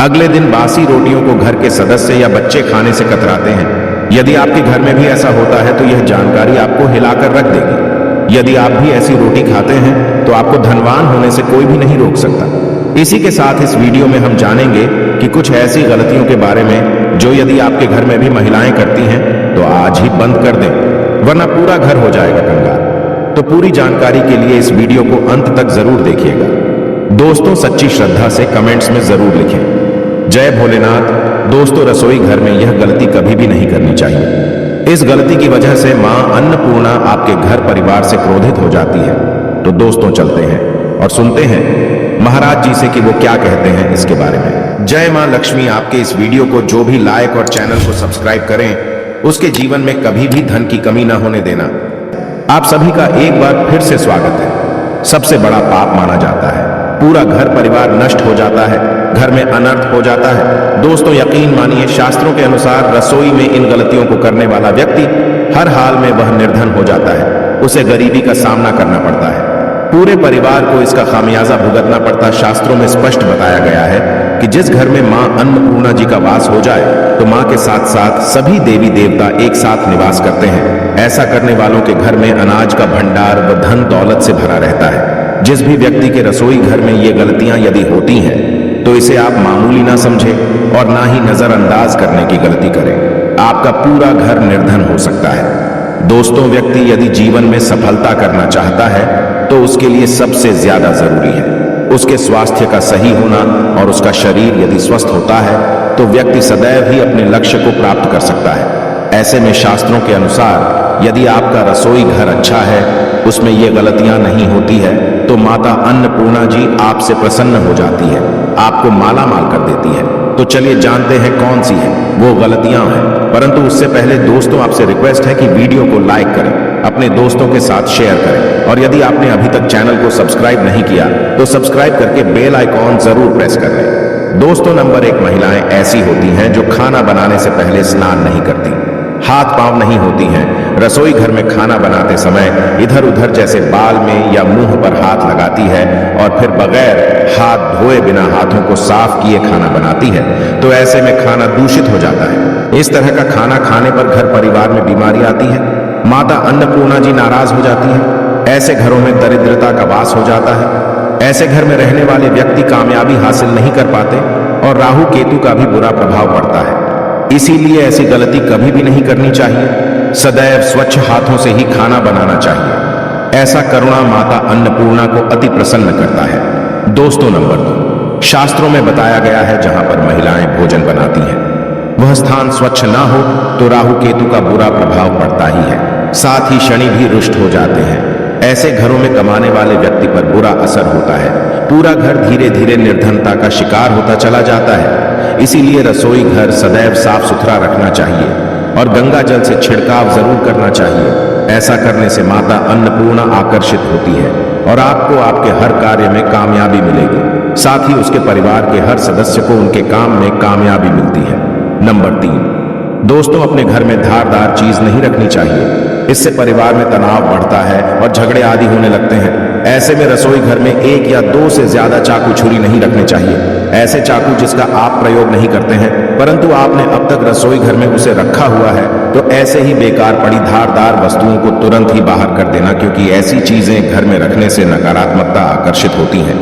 अगले दिन बासी रोटियों को घर के सदस्य या बच्चे खाने से कतराते हैं। यदि आपके घर में भी ऐसा होता है तो यह जानकारी आपको हिलाकर रख देगी। यदि आप भी ऐसी रोटी खाते हैं तो आपको धनवान होने से कोई भी नहीं रोक सकता। इसी के साथ इस वीडियो में हम जानेंगे कि कुछ ऐसी गलतियों के बारे में जो यदि आपके घर में भी महिलाएं करती हैं तो आज ही बंद कर दें, वरना पूरा घर हो जाएगा कंगाल। तो पूरी जानकारी के लिए इस वीडियो को अंत तक जरूर देखिएगा। दोस्तों, सच्ची श्रद्धा से कमेंट्स में जरूर लिखें जय भोलेनाथ। दोस्तों, रसोई घर में यह गलती कभी भी नहीं करनी चाहिए। इस गलती की वजह से मां अन्नपूर्णा आपके घर परिवार से क्रोधित हो जाती है। तो दोस्तों, चलते हैं और सुनते हैं महाराज जी से कि वो क्या कहते हैं इसके बारे में। जय मां लक्ष्मी। आपके इस वीडियो को जो भी लाइक और चैनल को सब्सक्राइब करें उसके जीवन में कभी भी धन की कमी ना होने देना। आप सभी का एक बार फिर से स्वागत है। सबसे बड़ा पाप माना जाता है, पूरा घर परिवार नष्ट हो जाता है, घर में अनर्थ हो जाता है। दोस्तों, यकीन मानिए, शास्त्रों के अनुसार रसोई में इन गलतियों को करने वाला व्यक्ति हर हाल में वह निर्धन हो जाता है, उसे गरीबी का सामना करना पड़ता है, पूरे परिवार को इसका खामियाजा भुगतना पड़ता। शास्त्रों में स्पष्ट बताया गया है कि जिस घर में मां अन्नपूर्णा जी का वास हो जाए तो मां के साथ साथ सभी देवी देवता एक साथ निवास करते हैं। ऐसा करने वालों के घर में अनाज का भंडार व धन दौलत से भरा रहता है। जिस भी व्यक्ति के रसोई घर में ये गलतियां यदि होती हैं तो इसे आप मामूली ना समझें और ना ही नजरअंदाज करने की गलती करें। आपका पूरा घर निर्धन हो सकता है। दोस्तों, व्यक्ति यदि जीवन में सफलता करना चाहता है तो उसके लिए सबसे ज्यादा जरूरी है उसके स्वास्थ्य का सही होना, और उसका शरीर यदि स्वस्थ होता है तो व्यक्ति सदैव ही अपने लक्ष्य को प्राप्त कर सकता है। ऐसे में शास्त्रों के अनुसार यदि आपका रसोई घर अच्छा है, उसमें ये गलतियां नहीं होती है, तो माता अन्नपूर्णा जी आपसे प्रसन्न हो जाती है, आपको माला माल कर देती है। तो चलिए जानते हैं कौन सी है वो गलतियां हैं। परंतु उससे पहले दोस्तों, आपसे रिक्वेस्ट है कि वीडियो को लाइक करें, अपने दोस्तों के साथ शेयर करें, और यदि आपने अभी तक चैनल को सब्सक्राइब नहीं किया तो सब्सक्राइब करके बेल आइकॉन जरूर प्रेस कर लें। दोस्तों, नंबर 1, महिलाएं ऐसी होती हैं जो खाना बनाने से पहले स्नान नहीं करती, हाथ पांव नहीं होती हैं। रसोई घर में खाना बनाते समय इधर उधर जैसे बाल में या मुंह पर हाथ लगाती है और फिर बगैर हाथ धोए बिना हाथों को साफ किए खाना बनाती है, तो ऐसे में खाना दूषित हो जाता है। इस तरह का खाना खाने पर घर परिवार में बीमारी आती है, माता अन्नपूर्णा जी नाराज हो जाती है। ऐसे घरों में दरिद्रता का वास हो जाता है। ऐसे घर में रहने वाले व्यक्ति कामयाबी हासिल नहीं कर पाते और राहु केतु का भी बुरा प्रभाव पड़ता है। इसीलिए ऐसी गलती कभी भी नहीं करनी चाहिए। सदैव स्वच्छ हाथों से ही खाना बनाना चाहिए। ऐसा करुणा माता अन्नपूर्णा को अति प्रसन्न करता है। दोस्तों, नंबर 2, शास्त्रों में बताया गया है जहां पर महिलाएं भोजन बनाती हैं वह स्थान स्वच्छ ना हो तो राहु केतु का बुरा प्रभाव पड़ता ही है, साथ ही शनि भी रुष्ट हो जाते हैं। ऐसे घरों में कमाने वाले व्यक्ति पर बुरा असर होता है। पूरा घर धीरे धीरे निर्धनता का शिकार होता चला जाता है। इसीलिए रसोई घर सदैव साफ सुथरा रखना चाहिए और गंगा जल से छिड़काव जरूर करना चाहिए। ऐसा करने से माता अन्नपूर्णा आकर्षित होती है और आपको आपके हर कार्य में कामयाबी मिलेगी। साथ ही उसके परिवार के हर सदस्य को उनके काम में कामयाबी मिलती है। नंबर 3, दोस्तों, अपने घर में धारदार चीज नहीं रखनी चाहिए। इससे परिवार में तनाव बढ़ता है और झगड़े आदि होने लगते हैं। ऐसे में रसोई घर में 1 या 2 से ज्यादा चाकू छुरी नहीं रखने चाहिए। ऐसे चाकू जिसका आप प्रयोग नहीं करते हैं परंतु आपने अब तक रसोई घर में उसे रखा हुआ है, तो ऐसे ही बेकार पड़ी धारदार वस्तुओं को तुरंत ही बाहर कर देना, क्योंकि ऐसी चीजें घर में रखने से नकारात्मकता आकर्षित होती है।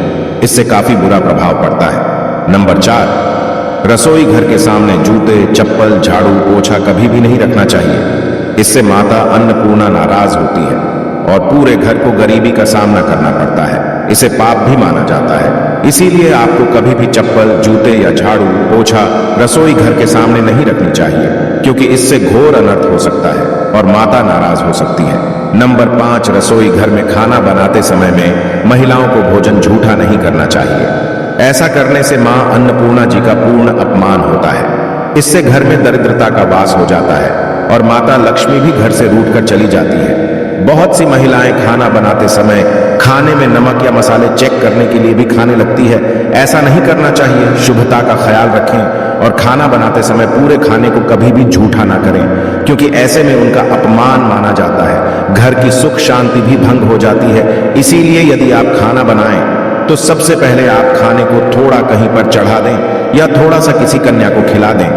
इससे काफी बुरा प्रभाव पड़ता है। नंबर 4, रसोई घर के सामने जूते, चप्पल, झाड़ू, पोछा कभी भी नहीं रखना चाहिए। इससे माता अन्नपूर्णा नाराज होती है और पूरे घर को गरीबी का सामना करना पड़ता है। इसे पाप भी माना जाता है। इसीलिए आपको कभी भी चप्पल, जूते या झाड़ू, पोछा रसोई घर के सामने नहीं रखनी चाहिए, क्योंकि इससे घोर अनर्थ हो सकता है और माता नाराज हो सकती है। नंबर 5, रसोई घर में खाना बनाते समय में महिलाओं को भोजन झूठा नहीं करना चाहिए। ऐसा करने से मां अन्नपूर्णा जी का पूर्ण अपमान होता है। इससे घर में दरिद्रता का वास हो जाता है और माता लक्ष्मी भी घर से रूठ कर चली जाती है। बहुत सी महिलाएं खाना बनाते समय खाने में नमक या मसाले चेक करने के लिए भी खाने लगती है। ऐसा नहीं करना चाहिए। शुभता का ख्याल रखें और खाना बनाते समय पूरे खाने को कभी भी झूठा ना करें, क्योंकि ऐसे में उनका अपमान माना जाता है। घर की सुख शांति भी भंग हो जाती है। इसीलिए यदि आप खाना बनाएं तो सबसे पहले आप खाने को थोड़ा कहीं पर चढ़ा दें या थोड़ा सा किसी कन्या को खिला दें,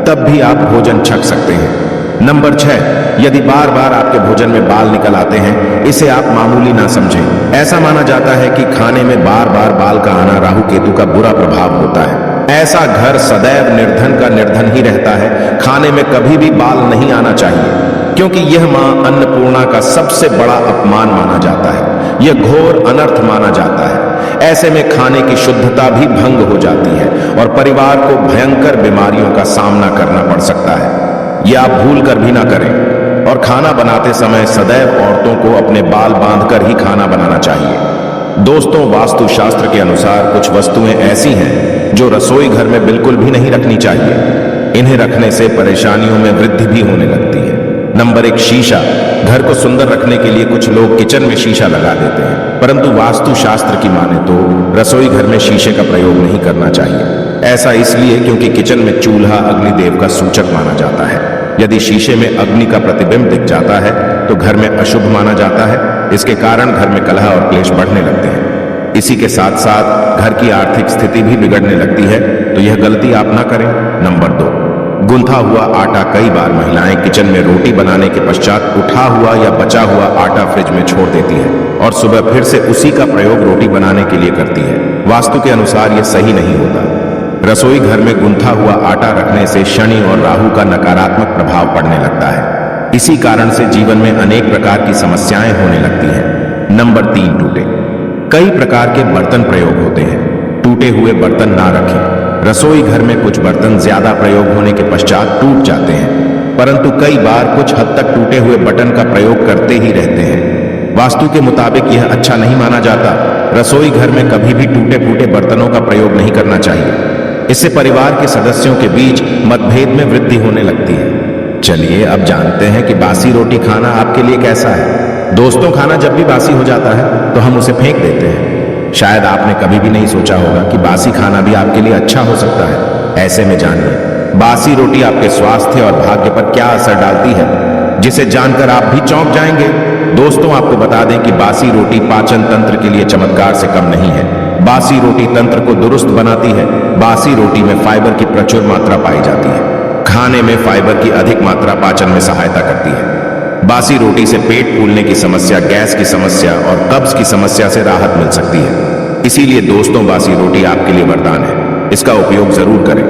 तब भी आप भोजन छक सकते हैं। नंबर 6, यदि बार बार आपके भोजन में बाल निकल आते हैं, इसे आप मामूली ना समझें। ऐसा माना जाता है कि खाने में बार बार बाल का आना राहु केतु का बुरा प्रभाव होता है। ऐसा घर सदैव निर्धन का निर्धन ही रहता है। खाने में कभी भी बाल नहीं आना चाहिए, क्योंकि यह मां अन्नपूर्णा का सबसे बड़ा अपमान माना जाता है। यह घोर अनर्थ माना जाता है। ऐसे में खाने की शुद्धता भी भंग हो जाती है और परिवार को भयंकर बीमारियों का सामना करना पड़ सकता है। यह आप भूल कर भी ना करें। और खाना बनाते समय सदैव औरतों को अपने बाल बांधकर ही खाना बनाना चाहिए। दोस्तों, वास्तुशास्त्र के अनुसार कुछ वस्तुएं ऐसी हैं जो रसोई घर में बिल्कुल भी नहीं रखनी चाहिए। इन्हें रखने से परेशानियों में वृद्धि भी होने लगती है। नंबर 1, शीशा। घर को सुंदर रखने के लिए कुछ लोग किचन में शीशा लगा देते हैं, परंतु वास्तुशास्त्र की माने तो रसोई घर में शीशे का प्रयोग नहीं करना चाहिए। ऐसा इसलिए क्योंकि किचन में चूल्हा अग्निदेव का सूचक माना जाता है। यदि शीशे में अग्नि का प्रतिबिंब दिख जाता है तो घर में अशुभ माना जाता है। इसके कारण घर में कलह और क्लेश बढ़ने लगते हैं। इसी के साथ साथ घर की आर्थिक स्थिति भी बिगड़ने लगती है, तो यह गलती आप ना करें। नंबर 2, गुंथा हुआ आटा। कई बार महिलाएं किचन में रोटी बनाने के पश्चात उठा हुआ या बचा हुआ आटा फ्रिज में छोड़ देती है और सुबह फिर से उसी का प्रयोग रोटी बनाने के लिए करती है। वास्तु के अनुसार यह सही नहीं होता। रसोई घर में गुंथा हुआ आटा रखने से शनि और राहु का नकारात्मक प्रभाव पड़ने लगता है। इसी कारण से जीवन में अनेक प्रकार की समस्याएं होने लगती हैं। नंबर 3, टूटे। कई प्रकार के बर्तन प्रयोग होते हैं। टूटे हुए बर्तन ना रखें। रसोई घर में कुछ बर्तन ज्यादा प्रयोग होने के पश्चात टूट जाते हैं, परंतु कई बार कुछ हद तक टूटे हुए बर्तन का प्रयोग करते ही रहते हैं। वास्तु के मुताबिक यह अच्छा नहीं माना जाता। रसोई घर में कभी भी टूटे फूटे बर्तनों का प्रयोग नहीं करना चाहिए। इससे परिवार के सदस्यों के बीच मतभेद में वृद्धि होने लगती है। चलिए अब जानते हैं कि बासी रोटी खाना आपके लिए कैसा है। दोस्तों, खाना जब भी बासी हो जाता है तो हम उसे फेंक देते हैं। शायद आपने कभी भी नहीं सोचा होगा कि बासी खाना भी आपके लिए अच्छा हो सकता है। ऐसे में जानिए, बासी रोटी आपके स्वास्थ्य और भाग्य पर क्या असर डालती है, जिसे जानकर आप भी चौंक जाएंगे। दोस्तों, आपको बता दें कि बासी रोटी पाचन तंत्र के लिए चमत्कार से कम नहीं है। बासी रोटी तंत्र को दुरुस्त बनाती है। बासी रोटी में फाइबर की प्रचुर मात्रा पाई जाती है। खाने में फाइबर की अधिक मात्रा पाचन में सहायता करती है। बासी रोटी से पेट फूलने की समस्या, गैस की समस्या और कब्ज की समस्या से राहत मिल सकती है। इसीलिए दोस्तों, बासी रोटी आपके लिए वरदान है। इसका उपयोग जरूर करें।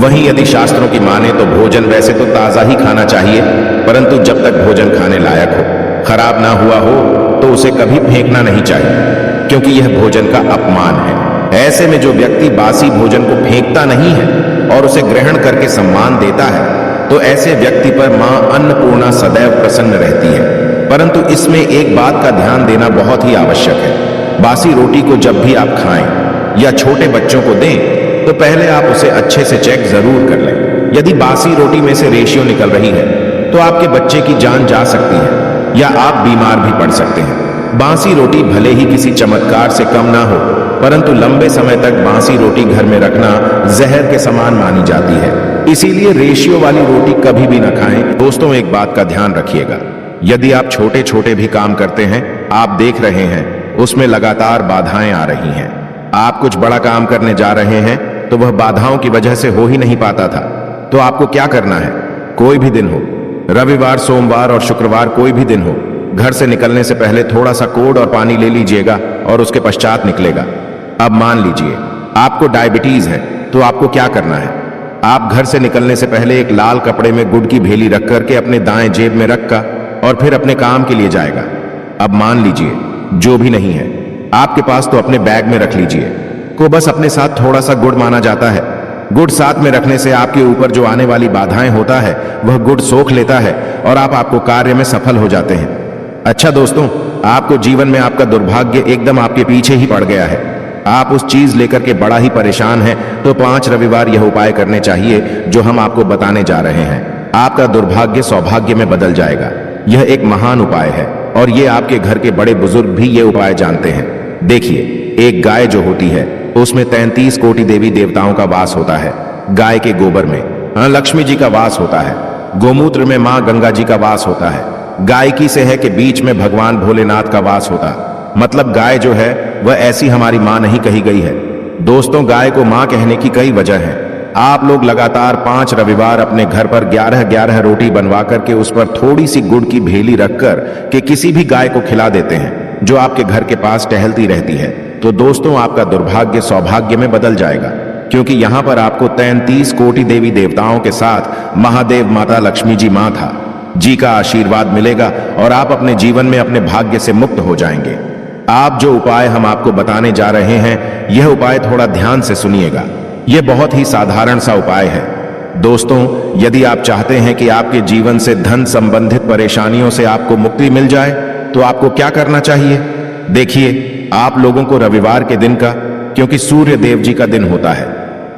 वहीं यदि शास्त्रों की माने तो भोजन वैसे तो ताजा ही खाना चाहिए, परंतु जब तक भोजन खाने लायक हो, खराब ना हुआ हो, तो उसे कभी फेंकना नहीं चाहिए, क्योंकि यह भोजन का अपमान है। ऐसे में जो व्यक्ति बासी भोजन को फेंकता नहीं है और उसे ग्रहण करके सम्मान देता है, तो ऐसे व्यक्ति पर मां अन्नपूर्णा सदैव प्रसन्न रहती है। परंतु इसमें एक बात का ध्यान देना बहुत ही आवश्यक है। बासी रोटी को जब भी आप खाएं या छोटे बच्चों को दें, तो पहले आप उसे अच्छे से चेक जरूर कर लें। यदि बासी रोटी में से रेशियो निकल रही है तो आपके बच्चे की जान जा सकती है या आप बीमार भी पड़ सकते हैं। बासी रोटी भले ही किसी चमत्कार से कम ना हो, परंतु लंबे समय तक बासी रोटी घर में रखना जहर के समान मानी जाती है। इसीलिए रेशियो वाली रोटी कभी भी ना खाएं। दोस्तों, एक बात का ध्यान रखिएगा, यदि आप छोटे छोटे भी काम करते हैं, आप देख रहे हैं उसमें लगातार बाधाएं आ रही हैं, आप कुछ बड़ा काम करने जा रहे हैं तो वह बाधाओं की वजह से हो ही नहीं पाता था, तो आपको क्या करना है? कोई भी दिन हो, रविवार, सोमवार और शुक्रवार, कोई भी दिन हो, घर से निकलने से पहले थोड़ा सा कोड और पानी ले लीजिएगा और उसके पश्चात निकलेगा। अब मान लीजिए आपको डायबिटीज है, तो आपको क्या करना है? आप घर से निकलने से पहले एक लाल कपड़े में गुड़ की भेली रख करके अपने दाएं जेब में रखा और फिर अपने काम के लिए जाएगा। अब मान लीजिए जो भी नहीं है आपके पास, तो अपने बैग में रख लीजिए। को बस अपने साथ थोड़ा सा गुड़ माना जाता है। गुड़ साथ में रखने से आपके ऊपर जो आने वाली बाधाएं होता है वह गुड़ सोख लेता है और आपको कार्य में सफल हो जाते हैं। अच्छा दोस्तों, आपको जीवन में आपका दुर्भाग्य एकदम आपके पीछे ही पड़ गया है, आप उस चीज लेकर के बड़ा ही परेशान हैं, तो 5 रविवार यह उपाय करने चाहिए जो हम आपको बताने जा रहे हैं। आपका दुर्भाग्य सौभाग्य में बदल जाएगा। यह एक महान उपाय है और ये आपके घर के बड़े बुजुर्ग भी ये उपाय जानते हैं। देखिए, एक गाय जो होती है उसमें 33 कोटि देवी देवताओं का वास होता है। गाय के गोबर में लक्ष्मी जी का वास होता है। गोमूत्र में मां गंगा जी का वास होता है। गायकी से है कि बीच में भगवान भोलेनाथ का वास होता। मतलब गाय जो है वह ऐसी हमारी मां नहीं कही गई है। दोस्तों, गाय को मां कहने की कई वजह है। आप लोग लगातार 5 रविवार अपने घर पर 11-11 रोटी बनवा करके उस पर थोड़ी सी गुड़ की भेली रखकर के किसी भी गाय को खिला देते हैं जो आपके घर के पास टहलती रहती है। तो दोस्तों, आपका दुर्भाग्य सौभाग्य में बदल जाएगा, क्योंकि यहां पर आपको 33 कोटि देवी देवताओं के साथ महादेव माता लक्ष्मी जी मां था जी का आशीर्वाद मिलेगा और आप अपने जीवन में अपने भाग्य से मुक्त हो जाएंगे। आप जो उपाय हम आपको बताने जा रहे हैं, यह उपाय थोड़ा ध्यान से सुनिएगा। यह बहुत ही साधारण सा उपाय है। दोस्तों, यदि आप चाहते हैं कि आपके जीवन से धन संबंधित परेशानियों से आपको मुक्ति मिल जाए, तो आपको क्या करना चाहिए? देखिए, आप लोगों को रविवार के दिन का, क्योंकि सूर्य देव जी का दिन होता है,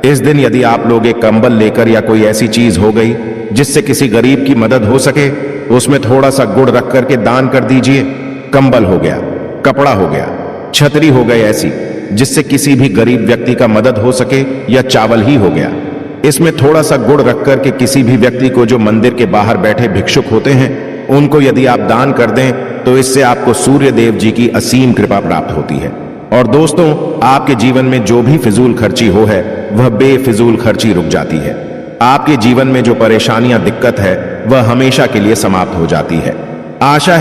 इस दिन यदि आप लोग एक कंबल लेकर या कोई ऐसी चीज हो गई जिससे किसी गरीब की मदद हो सके, उसमें थोड़ा सा गुड़ रख करके दान कर दीजिए। कंबल हो गया, कपड़ा हो गया, छतरी हो गई ऐसी जिससे किसी भी गरीब व्यक्ति का मदद हो सके, या चावल ही हो गया। इसमें थोड़ा सा गुड़ रख करके किसी भी व्यक्ति को जो मंदिर के बाहर बैठे भिक्षुक होते हैं, उनको यदि आप दान कर दें, तो इससे आपको सूर्य देव जी की असीम कृपा प्राप्त होती है। और दोस्तों, आपके जीवन में जो भी फिजूल खर्ची हो है, वह बेफिजूल खर्ची रुक जाती है। आपके जीवन में जो परेशानियां, दिक्कत है, वह हमेशा के लिए समाप्त हो जाती है। आशा है